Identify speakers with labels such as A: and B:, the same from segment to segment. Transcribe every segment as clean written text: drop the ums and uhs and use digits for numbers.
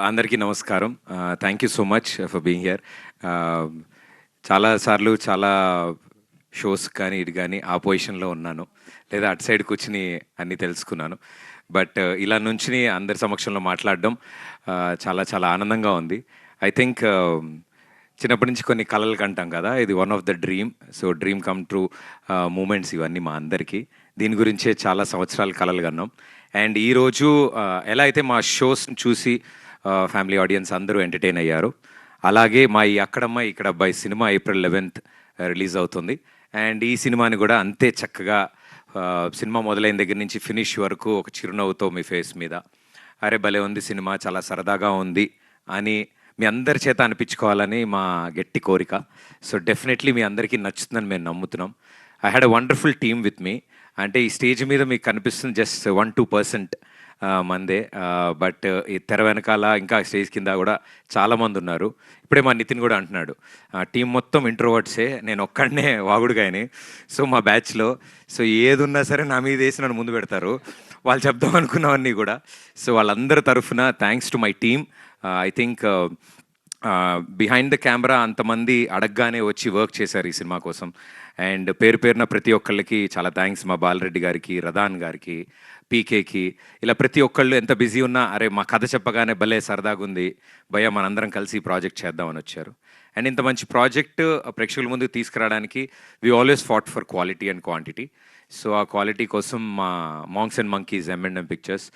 A: అందరికీ నమస్కారం. Thank you so much for being here. చాలా సార్లు చాలా షోస్ కానీ ఇటు కానీ ఆ పొజిషన్లో ఉన్నాను, లేదా అటు సైడ్ కూర్చుని అన్నీ తెలుసుకున్నాను. బట్ ఇలా నుంచి అందరి సమక్షంలో మాట్లాడడం చాలా చాలా ఆనందంగా ఉంది. ఐ థింక్ చిన్నప్పటి నుంచి కొన్ని కలలు కంటాం కదా, ఇది one of the dream. So dream come true moments ఇవన్నీ మా అందరికీ. దీని గురించే చాలా సంవత్సరాలు కలలు కన్నాం. అండ్ ఈరోజు ఎలా అయితే మా షోస్ని చూసి ఫ్యామిలీ ఆడియన్స్ అందరూ ఎంటర్టైన్ అయ్యారు, అలాగే మా ఈ అక్కడమ్మ ఇక్కడ అబ్బాయి సినిమా April 11th రిలీజ్ అవుతుంది. అండ్ ఈ సినిమాని కూడా అంతే చక్కగా సినిమా మొదలైన దగ్గర నుంచి ఫినిష్ వరకు ఒక చిరునవ్వుతో మీ ఫేస్ మీద, అరే భలే ఉంది సినిమా, చాలా సరదాగా ఉంది అని మీ అందరి చేత అనిపించుకోవాలని మా గట్టి కోరిక. సో డెఫినెట్లీ మీ అందరికీ నచ్చుతుందని మేము నమ్ముతున్నాం. I had a wonderful team with me. అంటే ఈ స్టేజ్ మీద మీకు కనిపిస్తుంది జస్ట్ 1-2% మందే, బట్ ఈ తెర వెనకాల ఇంకా స్టేజ్ కింద కూడా చాలామంది ఉన్నారు. ఇప్పుడే మా నితిన్ కూడా అంటున్నాడు, టీం మొత్తం ఇంట్రోవర్ట్సే, నేను ఒక్కడనే వాగుడుగాయని. సో మా బ్యాచ్లో సో ఏది ఉన్నా సరే నా మీద వేసి నన్ను ముందు పెడతారు, వాళ్ళు చెప్దాం అనుకున్నవన్నీ కూడా. సో వాళ్ళందరి తరఫున thanks to my team. I think behind the camera అంతమంది అడగగానే వచ్చి వర్క్ చేశారు ఈ సినిమా కోసం. అండ్ పేరు పేరున ప్రతి ఒక్కళ్ళకి చాలా థ్యాంక్స్. మా బాలరెడ్డి గారికి, రదాన్ గారికి, పీకేకి, ఇలా ప్రతి ఒక్కళ్ళు ఎంత బిజీ ఉన్నా అరే మా కథ చెప్పగానే భలే సరదాగా ఉంది భయ్య, మనందరం కలిసి ఈ ప్రాజెక్ట్ చేద్దామని వచ్చారు. అండ్ ఇంత మంచి ప్రాజెక్ట్ ప్రేక్షకుల ముందుకు తీసుకురావడానికి we always fought for quality and quantity. So ఆ క్వాలిటీ కోసం మా monks and monkeys M&M pictures,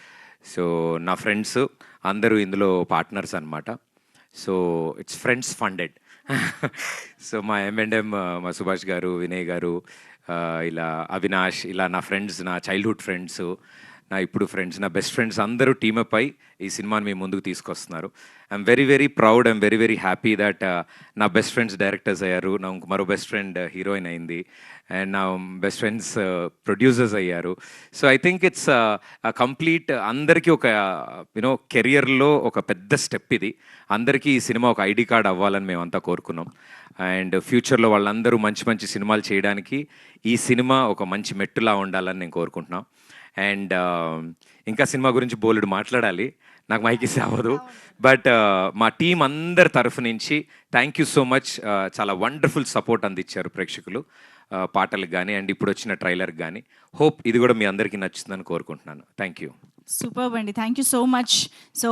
A: so నా ఫ్రెండ్స్ అందరూ ఇందులో పార్ట్నర్స్ అనమాట. So it's friends funded. So మా M&M, మా సుభాష్ గారు, వినయ్ గారు, ఇలా అవినాష్, ఇలా నా ఫ్రెండ్స్, నా చైల్డ్హుడ్ ఫ్రెండ్స్, నా ఇప్పుడు ఫ్రెండ్స్, నా బెస్ట్ ఫ్రెండ్స్ అందరూ టీమప్ అయి ఈ సినిమాని మేము ముందుకు తీసుకొస్తున్నారు. I'm very very proud, I'm very very happy that నా బెస్ట్ ఫ్రెండ్స్ డైరెక్టర్స్ అయ్యారు, నా మరో బెస్ట్ ఫ్రెండ్ హీరోయిన్ అయింది, అండ్ నా బెస్ట్ ఫ్రెండ్స్ ప్రొడ్యూసర్స్ అయ్యారు. So I think it's complete అందరికీ ఒక కెరియర్లో ఒక పెద్ద స్టెప్ ఇది. అందరికీ ఈ సినిమా ఒక ఐడి కార్డ్ అవ్వాలని మేమంతా కోరుకున్నాం. అండ్ ఫ్యూచర్లో వాళ్ళందరూ మంచి మంచి సినిమాలు చేయడానికి ఈ సినిమా ఒక మంచి మెట్టులా ఉండాలని నేను కోరుకుంటున్నాను. అండ్ ఇంకా సినిమా గురించి బోలెడు మాట్లాడాలి, నాకు మైక్ ఇస్తే అవ్వదు. బట్ మా టీం అందరి తరఫు నుంచి థ్యాంక్ యూ సో మచ్. చాలా వండర్ఫుల్ సపోర్ట్ అందించారు ప్రేక్షకులు పాటలకు కానీ అండ్ ఇప్పుడు వచ్చిన ట్రైలర్కి కానీ. హోప్ ఇది కూడా మీ అందరికీ నచ్చుతుందని కోరుకుంటున్నాను. Thank you.
B: సూపర్ అండి, thank you so much. So